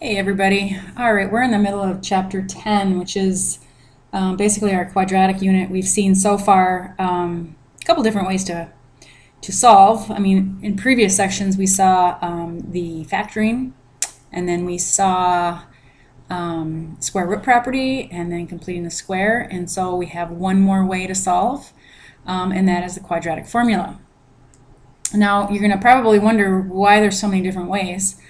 Hey everybody. All right, we're in the middle of chapter 10, which is basically our quadratic unit. We've seen so far a couple different ways to solve. I mean, in previous sections we saw the factoring, and then we saw square root property, and then completing the square. And so we have one more way to solve, and that is the quadratic formula. Now, you're going to probably wonder why there's so many different ways.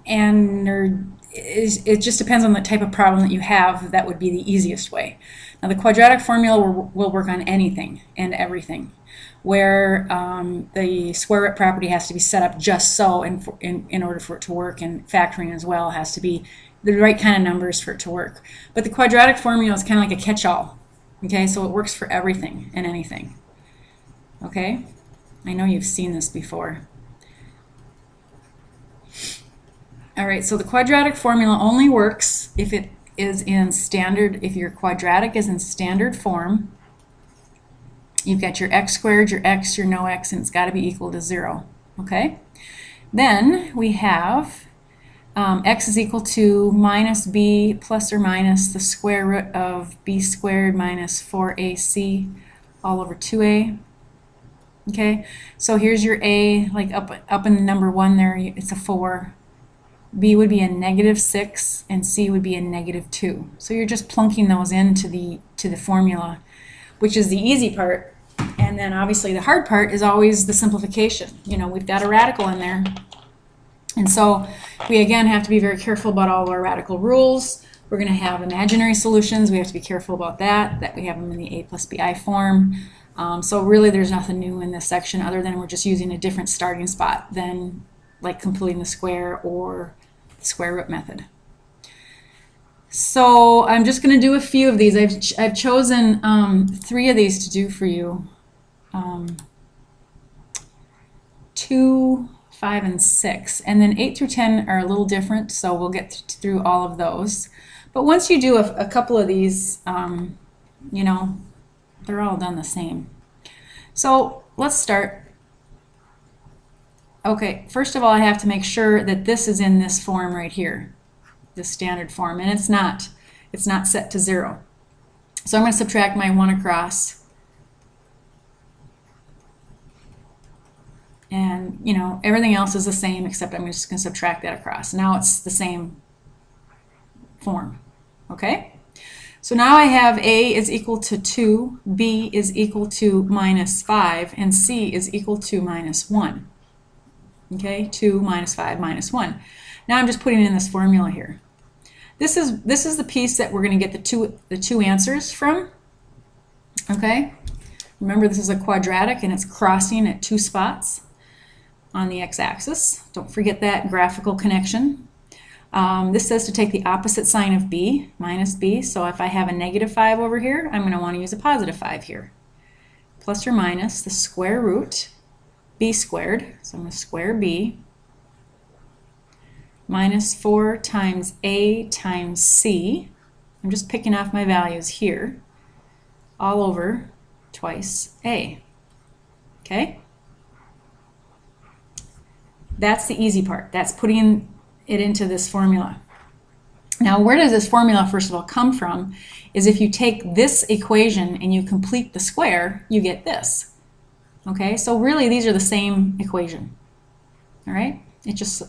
And it just depends on the type of problem that you have. That would be the easiest way. Now, the quadratic formula will work on anything and everything, where the square root property has to be set up just so in order for it to work, and factoring as well has to be the right kind of numbers for it to work. But the quadratic formula is kind of like a catch-all. Okay, so it works for everything and anything. Okay, I know you've seen this before. All right, so the quadratic formula only works if it is in standard, if your quadratic is in standard form. You've got your x squared, your x, your no x, and it's got to be equal to 0. Okay? Then we have x is equal to minus b plus or minus the square root of b squared minus 4ac all over 2a. Okay? So here's your a, like up in the number 1 there, it's a 4. B would be a -6 and C would be a -2. So you're just plunking those into the formula, which is the easy part. And then obviously the hard part is always the simplification. You know, we've got a radical in there. And so we again have to be very careful about all of our radical rules. We're going to have imaginary solutions. We have to be careful about that we have them in the a plus bi form. So really there's nothing new in this section other than we're just using a different starting spot than like completing the square or the square root method. So I'm just going to do a few of these. I've chosen 3 of these to do for you. 2, 5, and 6. And then 8 through 10 are a little different, so we'll get through all of those. But once you do a couple of these, you know, they're all done the same. So let's start. Okay, first of all, I have to make sure that this is in this form right here, the standard form, and it's not. It's not set to 0. So I'm going to subtract my 1 across. And, you know, everything else is the same except I'm just going to subtract that across. Now it's the same form. Okay? So now I have A is equal to 2, B is equal to -5, and C is equal to -1. Okay, 2 minus 5 minus 1. Now I'm just putting in this formula here. This is the piece that we're going to get the two answers from. Okay, remember this is a quadratic and it's crossing at 2 spots on the x-axis. Don't forget that graphical connection. This says to take the opposite sign of b, minus b. So if I have a -5 over here, I'm going to want to use a +5 here. Plus or minus the square root b squared, so I'm going to square b, minus 4 times a times c. I'm just picking off my values here, all over twice a. Okay? That's the easy part. That's putting it into this formula. Now, where does this formula, first of all, come from? Is if you take this equation and you complete the square, you get this. Okay, so really these are the same equation. All right, it just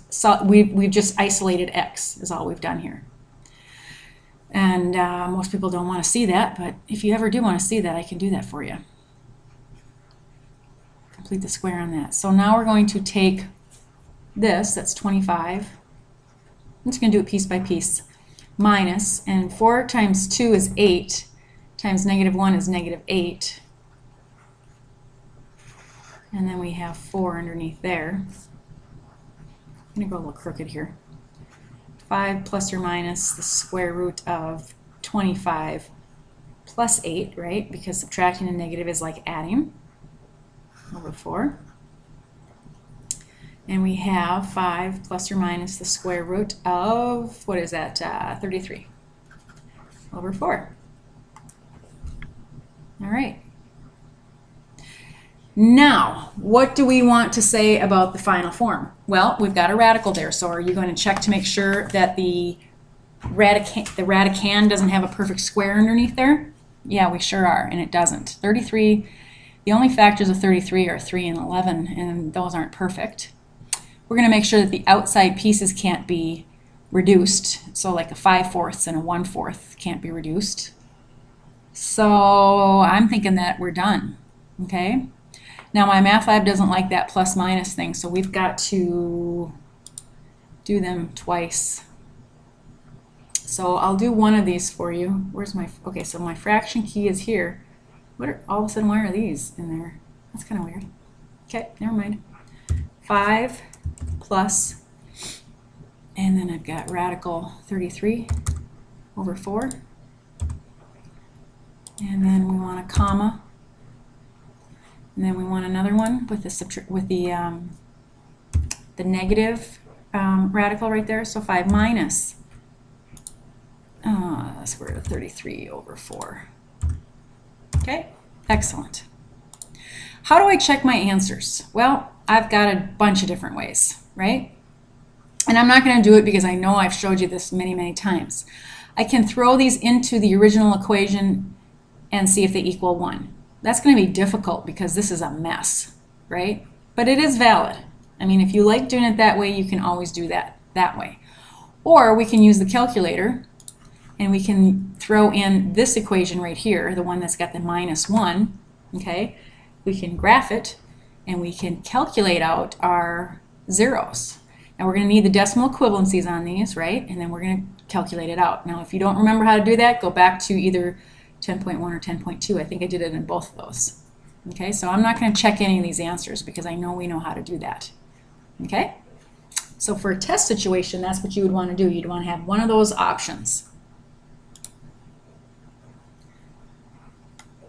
we've just isolated x is all we've done here. And most people don't want to see that, but if you ever do want to see that, I can do that for you. Complete the square on that. So now we're going to take this, that's 25. I'm just going to do it piece by piece. Minus, and 4 times 2 is 8, times -1 is -8. And then we have 4 underneath there. I'm going to go a little crooked here. 5 plus or minus the square root of 25 plus 8, right? Because subtracting a negative is like adding, over 4. And we have 5 plus or minus the square root of, what is that, 33 over 4. All right. Now, what do we want to say about the final form? Well, we've got a radical there, so are you going to check to make sure that the radicand doesn't have a perfect square underneath there? Yeah, we sure are, and it doesn't. 33, the only factors of 33 are 3 and 11, and those aren't perfect. We're going to make sure that the outside pieces can't be reduced, so like a 5/4 and a 1/4 can't be reduced. So I'm thinking that we're done, okay? Now my math lab doesn't like that plus minus thing, so we've got to do them twice. So I'll do one of these for you. Where's my, okay, so my fraction key is here. What are, all of a sudden, why are these in there? That's kind of weird. Okay, never mind. 5 plus, and then I've got radical 33 over 4. And then we want a comma. And then we want another one with the negative radical right there. So 5 minus square root of 33 over 4. Okay, excellent. How do I check my answers? Well, I've got a bunch of different ways, right? And I'm not going to do it because I know I've showed you this many, many times. I can throw these into the original equation and see if they equal 1. That's going to be difficult because this is a mess, right? But it is valid. I mean, if you like doing it that way, you can always do that way. Or we can use the calculator and we can throw in this equation right here, the one that's got the -1, okay? We can graph it and we can calculate out our zeros. Now we're going to need the decimal equivalencies on these, right? And then we're going to calculate it out. Now if you don't remember how to do that, go back to either 10.1 or 10.2. I think I did it in both of those. Okay, so I'm not going to check any of these answers because I know we know how to do that. Okay? So for a test situation, that's what you would want to do. You'd want to have one of those options.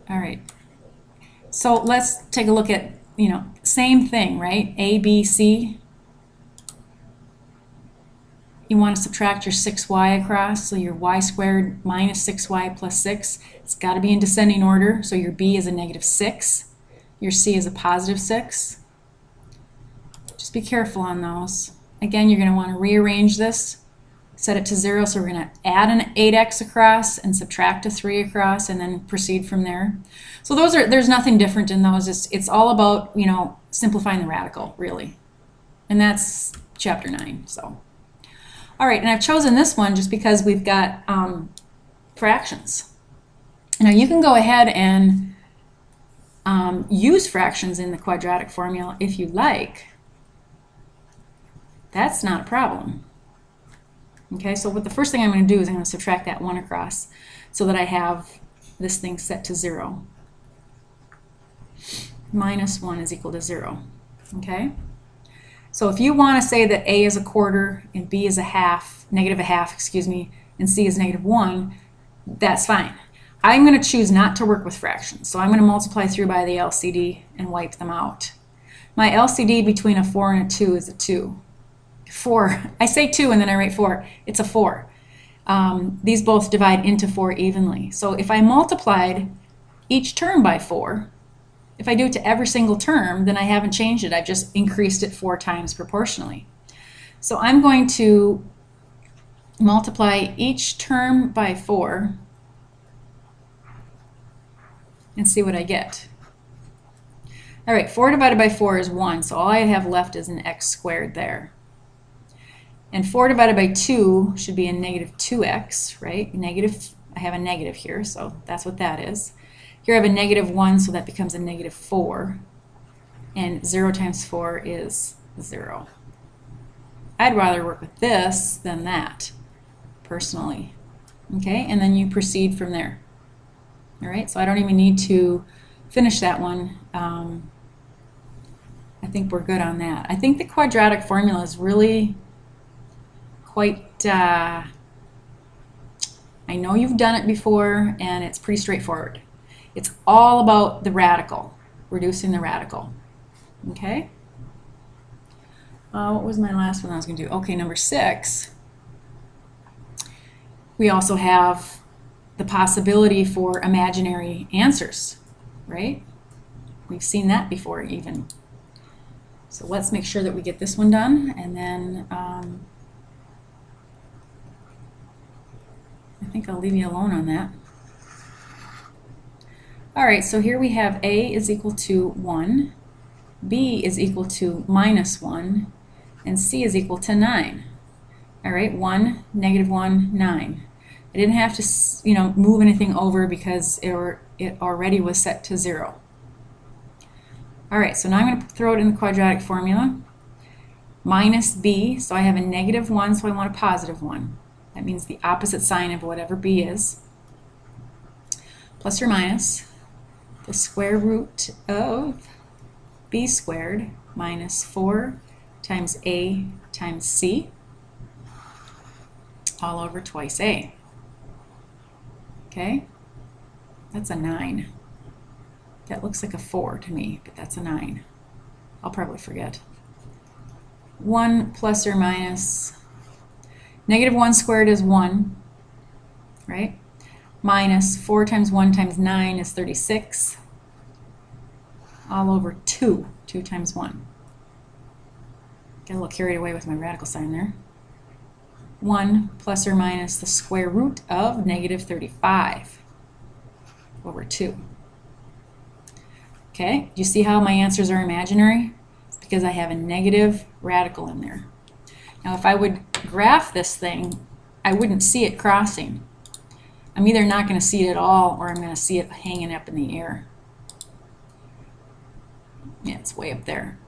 All right. So let's take a look at, same thing, right? A, B, C. You want to subtract your 6y across, so your y squared minus 6y plus 6. It's got to be in descending order, so your b is a -6. Your c is a +6. Just be careful on those. Again, you're going to want to rearrange this, set it to 0, so we're going to add an 8x across and subtract a 3 across and then proceed from there. So there's nothing different in those. It's all about, simplifying the radical, really. And that's chapter 9, so. All right, and I've chosen this one just because we've got fractions. Now you can go ahead and use fractions in the quadratic formula if you like. That's not a problem. Okay, so the first thing I'm going to do is I'm going to subtract that 1 across so that I have this thing set to 0. -1 is equal to 0. Okay? So if you want to say that A is a quarter and B is a half, -1/2, excuse me, and C is -1, that's fine. I'm going to choose not to work with fractions. So I'm going to multiply through by the LCD and wipe them out. My LCD between a 4 and a 2 is a 2. 4, I say 2 and then I write 4. It's a 4. These both divide into 4 evenly. So if I multiplied each term by 4, if I do it to every single term, then I haven't changed it. I've just increased it 4 times proportionally. So I'm going to multiply each term by 4 and see what I get. All right, 4 divided by 4 is 1, so all I have left is an x squared there. And 4 divided by 2 should be a -2x, right? I have a negative here, so that's what that is. Here I have a -1, so that becomes a -4. And 0 times 4 is 0. I'd rather work with this than that, personally. Okay, and then you proceed from there. All right, so I don't even need to finish that one. I think we're good on that. I think the quadratic formula is really quite, I know you've done it before, and it's pretty straightforward. It's all about the radical, reducing the radical. Okay? What was my last one I was going to do? Okay, number 6. We also have the possibility for imaginary answers, right? We've seen that before even. So let's make sure that we get this one done, and then I think I'll leave you alone on that. All right, so here we have A is equal to 1, B is equal to -1, and C is equal to 9. All right, 1, -1, 9. I didn't have to, move anything over because it already was set to 0. All right, so now I'm going to throw it in the quadratic formula. Minus B, so I have a -1, so I want a +1. That means the opposite sign of whatever B is. Plus or minus the square root of B squared minus 4 times A times C all over twice A. Okay, that's a 9. That looks like a 4 to me, but that's a 9. I'll probably forget. 1 plus or minus, -1 squared is 1, right? Minus 4 times 1 times 9 is 36, all over 2, 2 times 1. Got a little carried away with my radical sign there. 1 plus or minus the square root of -35 over 2. Okay, do you see how my answers are imaginary? It's because I have a negative radical in there. Now if I would graph this thing, I wouldn't see it crossing. I'm either not going to see it at all, or I'm going to see it hanging up in the air. Yeah, it's way up there.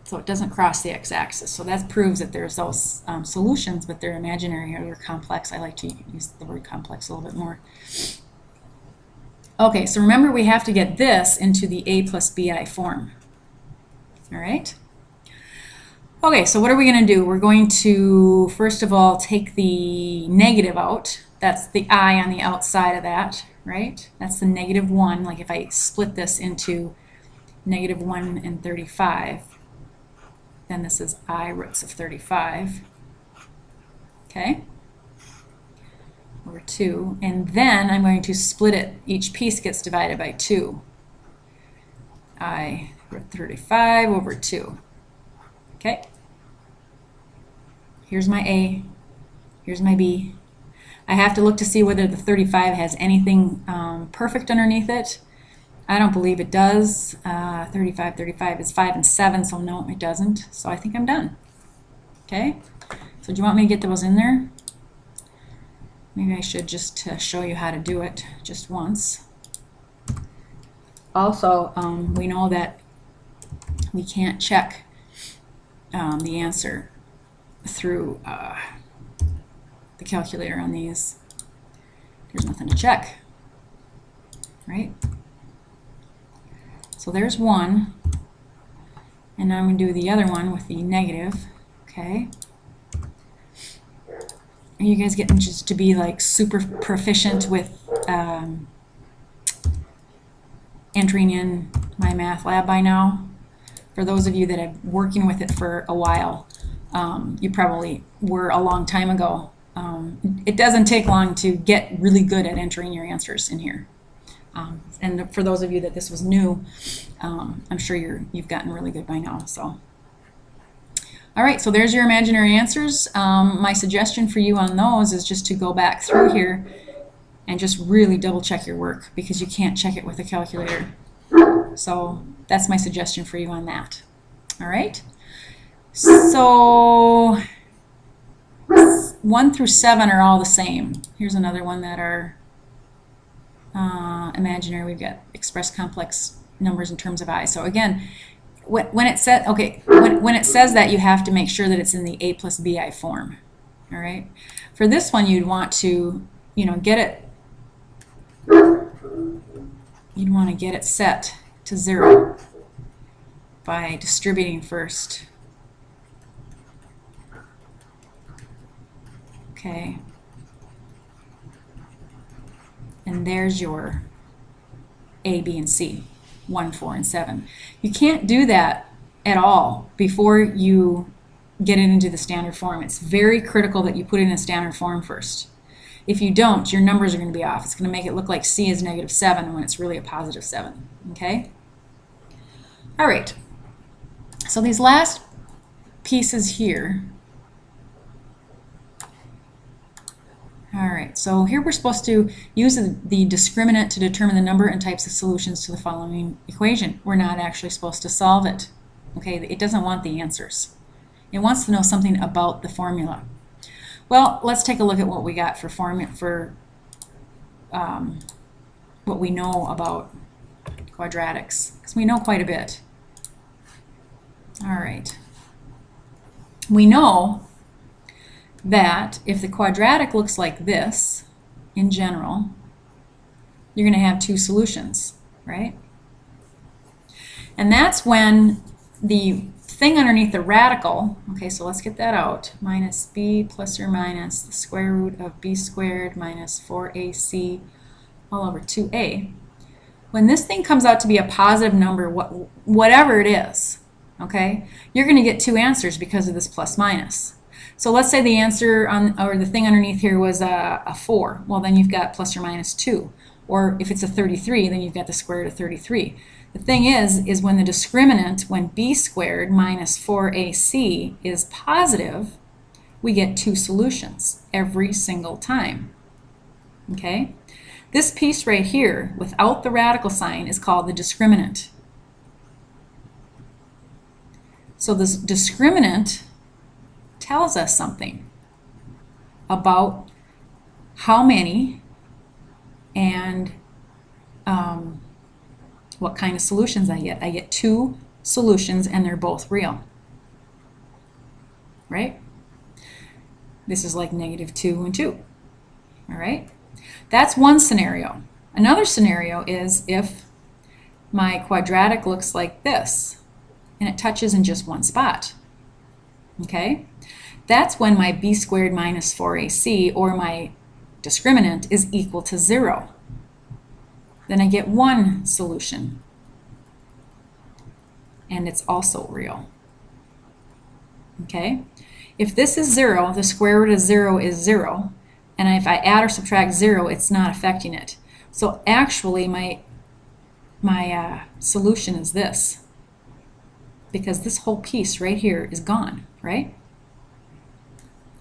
So it doesn't cross the x-axis. So that proves that there's those solutions, but they're imaginary or they're complex. I like to use the word complex a little bit more. Okay, so remember we have to get this into the A plus BI form. All right? Okay, so what are we going to do? We're going to, first of all, take the negative out. That's the I on the outside of that, right? That's the -1. Like if I split this into -1 and 35, then this is I roots of 35. Okay? Over 2. And then I'm going to split it. Each piece gets divided by 2. I root 35 over 2. Okay? Here's my A. Here's my B. I have to look to see whether the 35 has anything perfect underneath it. I don't believe it does. 35 is 5 and 7, so no, it doesn't. So I think I'm done. Okay? So do you want me to get those in there? Maybe I should just show you how to do it just once. Also, we know that we can't check the answer through the calculator on these. There's nothing to check, right? So there's 1, and now I'm going to do the other one with the negative. Okay. Are you guys getting just to be like super proficient with entering in MyMathLab by now? For those of you that have been working with it for a while, you probably were a long time ago. It doesn't take long to get really good at entering your answers in here. And for those of you that this was new, I'm sure you've gotten really good by now. So, all right, so there's your imaginary answers. My suggestion for you on those is just to go back through here and just really double check your work, because you can't check it with a calculator. So that's my suggestion for you on that. All right. So 1 through 7 are all the same. Here's another one that are imaginary. We've got express complex numbers in terms of I. So again, when it says when it says that, you have to make sure that it's in the A plus BI form. All right. For this one, you'd want to get it. You'd want to get it set to 0 by distributing first. Okay. And there's your A, B, and C, 1, 4, and 7. You can't do that at all before you get it into the standard form. It's very critical that you put it in a standard form first. If you don't, your numbers are going to be off. It's going to make it look like C is -7 when it's really a +7, okay? All right, so these last pieces here. All right, so here we're supposed to use the discriminant to determine the number and types of solutions to the following equation. We're not actually supposed to solve it. Okay, it doesn't want the answers. It wants to know something about the formula. Well, let's take a look at what we got for what we know about quadratics, because we know quite a bit. All right. We know that if the quadratic looks like this, in general, you're going to have two solutions, right? And that's when the thing underneath the radical, okay, so let's get that out, minus b plus or minus the square root of b squared minus 4ac all over 2a. When this thing comes out to be a positive number, whatever it is, okay, you're going to get two answers because of this plus minus. So let's say the answer or the thing underneath here was a 4. Well, then you've got plus or minus 2. Or if it's a 33, then you've got the square root of 33. The thing is when the discriminant, when b squared minus 4ac is positive, we get two solutions every single time. Okay? This piece right here, without the radical sign, is called the discriminant. So this discriminant tells us something about how many and what kind of solutions I get. I get two solutions and they're both real, right? This is like -2 and 2, all right? That's one scenario. Another scenario is if my quadratic looks like this and it touches in just one spot, okay? That's when my b squared minus 4ac, or my discriminant, is equal to 0. Then I get one solution, and it's also real. Okay? If this is 0, the square root of 0 is 0, and if I add or subtract 0, it's not affecting it. So actually, my solution is this, because this whole piece right here is gone, right?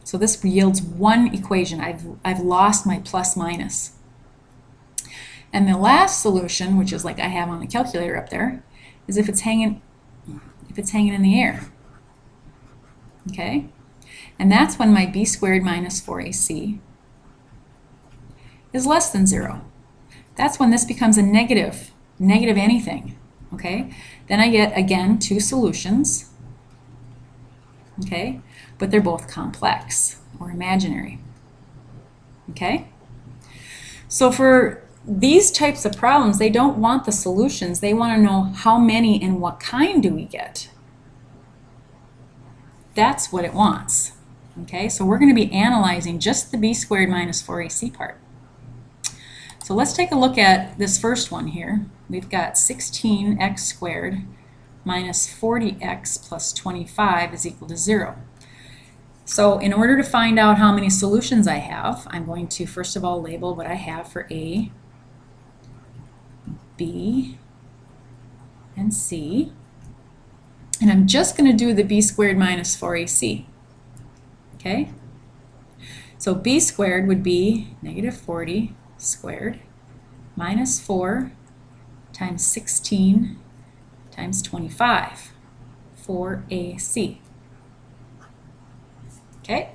So this yields one equation. I've lost my plus minus. And the last solution, which is like I have on the calculator up there, is if it's hanging in the air. Okay? And that's when my b squared minus 4ac is less than 0. That's when this becomes a negative anything. Okay? Then I get, again, two solutions. Okay? But they're both complex or imaginary. Okay? So for these types of problems, they don't want the solutions. They want to know how many and what kind do we get. That's what it wants. Okay? So we're going to be analyzing just the b squared minus 4ac part. So let's take a look at this first one here. We've got 16x squared minus 40x plus 25 is equal to 0. So in order to find out how many solutions I have, I'm going to first of all label what I have for A, B, and C. And I'm just going to do the b squared minus 4ac. Okay? So b squared would be -40 squared minus 4 times 16 times 25, 4ac. Okay?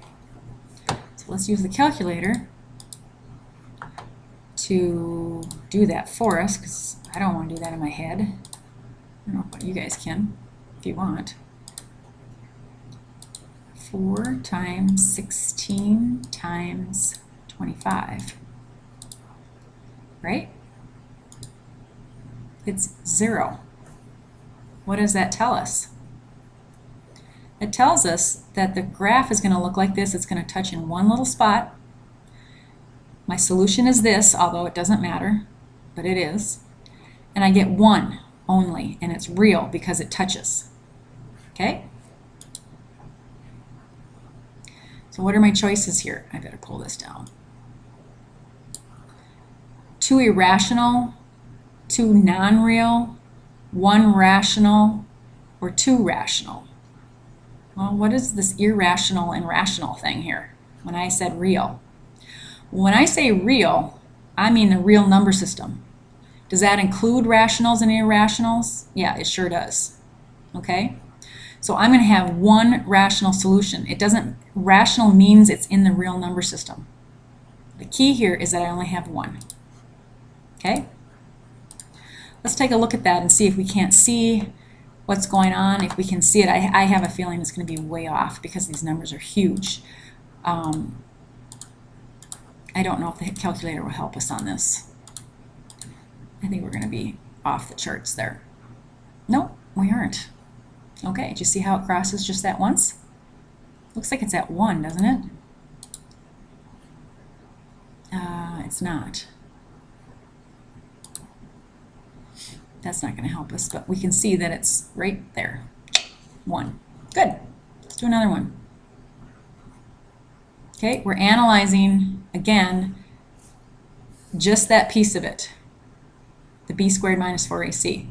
So let's use the calculator to do that for us, because I don't want to do that in my head. I don't know what you guys can, if you want. 4 times 16 times 25, right? It's 0. What does that tell us? It tells us that the graph is going to look like this. It's going to touch in one little spot. My solution is this, although it doesn't matter, but it is. And I get one only, and it's real because it touches. Okay? So what are my choices here? I better pull this down. 2 irrational, 2 non-real, 1 rational, or 2 rational. Well, what is this irrational and rational thing here when I said real? When I say real, I mean the real number system. Does that include rationals and irrationals? Yeah, it sure does. Okay? So I'm going to have one rational solution. It doesn't, rational means it's in the real number system. The key here is that I only have one. Okay? Let's take a look at that and see if we can't see what's going on. If we can see it, I have a feeling it's going to be way off because these numbers are huge. I don't know if the calculator will help us on this. I think we're going to be off the charts there. Nope, we aren't. Okay, do you see how it crosses just that once? Looks like it's at 1, doesn't it? It's not. That's not going to help us, but we can see that it's right there. 1. Good. Let's do another one. Okay, we're analyzing, again, just that piece of it, the b squared minus 4ac.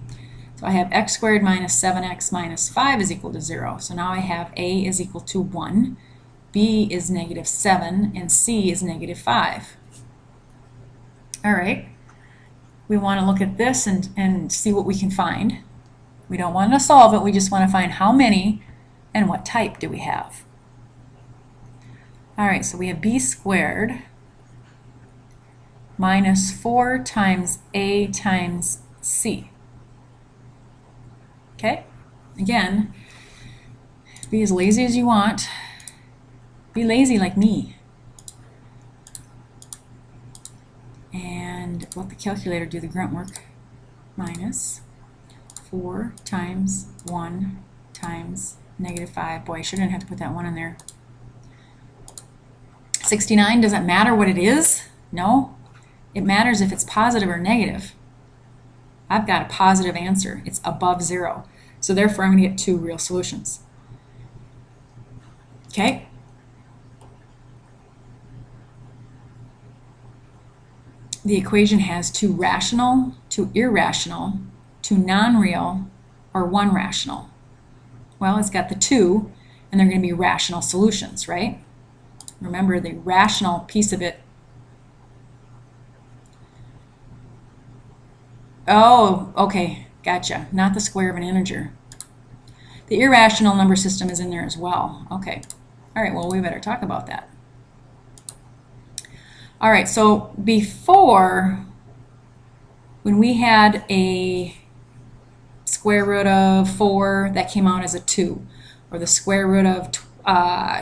So I have x squared minus 7x minus 5 is equal to 0. So now I have a is equal to 1, b is negative 7, and c is negative 5. All right. We want to look at this and see what we can find. We don't want to solve it, we just want to find how many and what type do we have. Alright, so we have b squared minus 4 times a times c. Okay? Again, be as lazy as you want. Be lazy like me. And let the calculator do the grunt work. Minus 4 times 1 times negative 5. Boy, I sure didn't have to put that 1 in there. 69, does it matter what it is? No. It matters if it's positive or negative. I've got a positive answer. It's above 0. So therefore I'm going to get 2 real solutions. Okay? The equation has 2 rational, 2 irrational, 2 non-real, or 1 rational. Well, it's got the 2, and they're going to be rational solutions, right? Remember, the rational piece of it. Oh, okay, gotcha. Not the square of an integer. The irrational number system is in there as well. Okay. All right, well, we better talk about that. All right, so before, when we had a square root of 4, that came out as a 2, or the square root of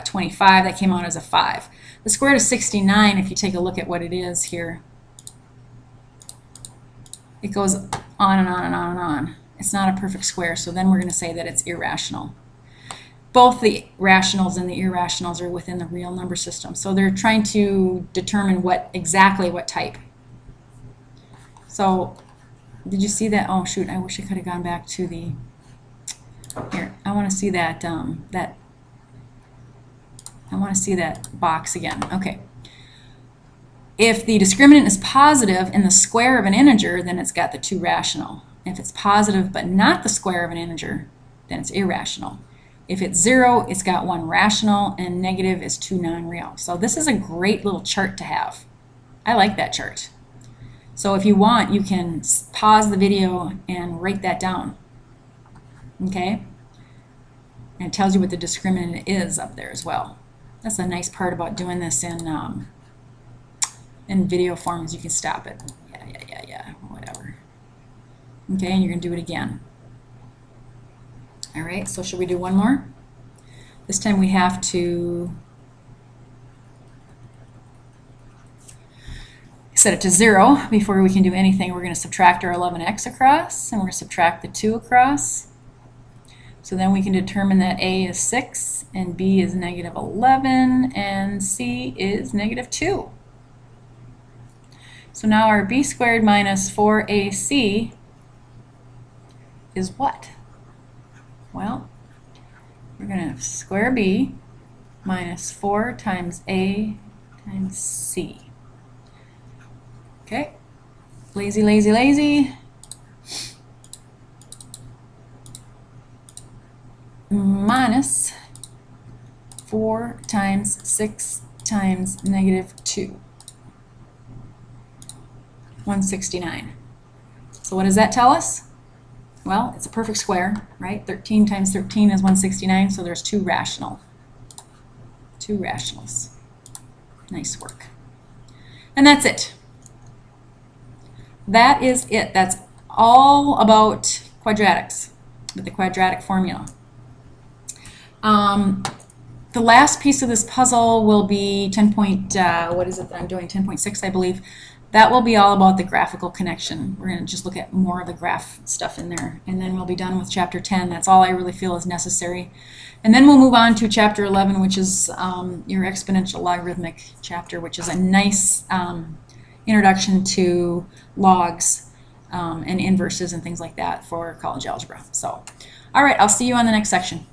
25, that came out as a 5. The square root of 69, if you take a look at what it is here, it goes on and on and on and on. It's not a perfect square, so then we're going to say that it's irrational. Both the rationals and the irrationals are within the real number system. So they're trying to determine exactly what type. So did you see that? Oh shoot, I wish I could have gone back to the, here, I want to see that, I want to see that box again. Okay. If the discriminant is positive in the square of an integer, then it's got the 2 rational. If it's positive but not the square of an integer, then it's irrational. If it's 0, it's got 1 rational, and negative is 2 non-real. So this is a great little chart to have. I like that chart. So if you want, you can pause the video and write that down. Okay? And it tells you what the discriminant is up there as well. That's a nice part about doing this in video forms. You can stop it. Yeah, whatever. Okay, and you're going to do it again. All right, so should we do one more? This time we have to set it to 0 before we can do anything. We're going to subtract our 11x across, and we're going to subtract the 2 across. So then we can determine that a is 6, and b is negative 11, and c is negative 2. So now our b squared minus 4ac is what? Well, we're going to square b minus 4 times a times c. Okay? Lazy, lazy, lazy. Minus 4 times 6 times negative 2. 169. So what does that tell us? Well, it's a perfect square, right? 13 times 13 is 169, so there's 2 rational. 2 rationals. Nice work. And that's it. That is it. That's all about quadratics with the quadratic formula. The last piece of this puzzle will be 10 point, what is it that I'm doing, 10.6 I believe. That will be all about the graphical connection. We're going to just look at more of the graph stuff in there, and then we'll be done with chapter 10. That's all I really feel is necessary. And then we'll move on to chapter 11, which is your exponential logarithmic chapter, which is a nice introduction to logs and inverses and things like that for college algebra. So, all right, I'll see you on the next section.